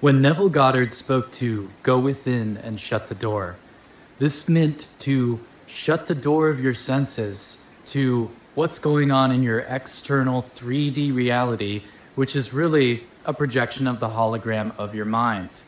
When Neville Goddard spoke to go within and shut the door, this meant to shut the door of your senses to what's going on in your external 3D reality, which is really a projection of the hologram of your mind.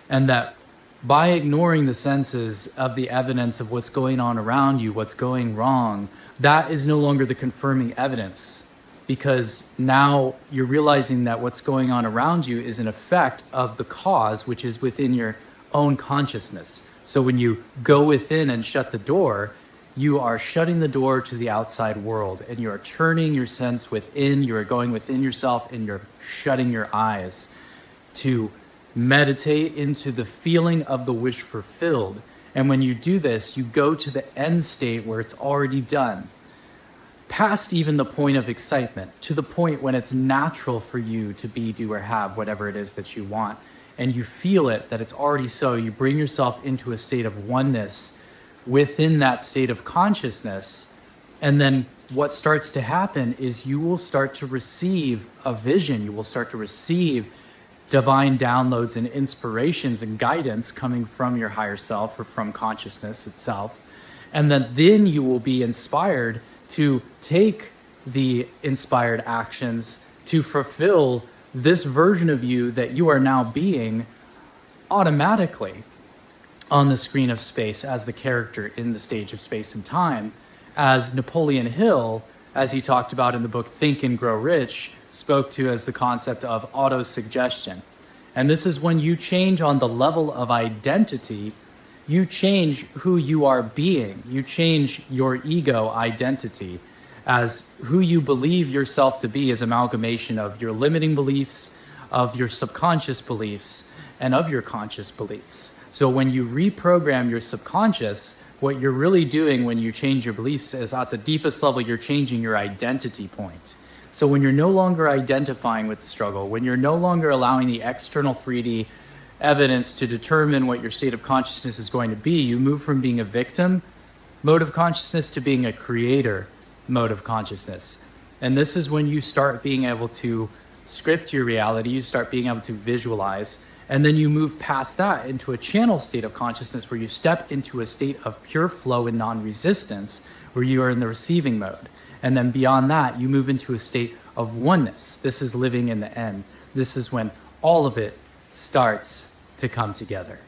And that by ignoring the senses of the evidence of what's going on around you, what's going wrong, that is no longer the confirming evidence. Because now you're realizing that what's going on around you is an effect of the cause, which is within your own consciousness. So when you go within and shut the door, you are shutting the door to the outside world, and you are turning your sense within, you are going within yourself, and you're shutting your eyes to meditate into the feeling of the wish fulfilled. And when you do this, you go to the end state where it's already done. Past even the point of excitement, to the point when it's natural for you to be, do, or have whatever it is that you want. And you feel it, that it's already so. You bring yourself into a state of oneness within that state of consciousness. And then what starts to happen is you will start to receive a vision. You will start to receive divine downloads and inspirations and guidance coming from your higher self or from consciousness itself. And then you will be inspired to take the inspired actions to fulfill this version of you that you are now being automatically on the screen of space as the character in the stage of space and time, as Napoleon Hill, as he talked about in the book Think and Grow Rich, spoke to as the concept of auto-suggestion. And this is when you change on the level of identity, you change who you are being. You change your ego identity as who you believe yourself to be, as amalgamation of your limiting beliefs, of your subconscious beliefs, and of your conscious beliefs. So when you reprogram your subconscious, what you're really doing when you change your beliefs is at the deepest level, you're changing your identity point. So when you're no longer identifying with the struggle, when you're no longer allowing the external 3D evidence to determine what your state of consciousness is going to be, you move from being a victim mode of consciousness to being a creator mode of consciousness. And this is when you start being able to script your reality, you start being able to visualize, and then you move past that into a channel state of consciousness where you step into a state of pure flow and non-resistance, where you are in the receiving mode. And then beyond that, you move into a state of oneness. This is living in the end. This is when all of it starts to come together.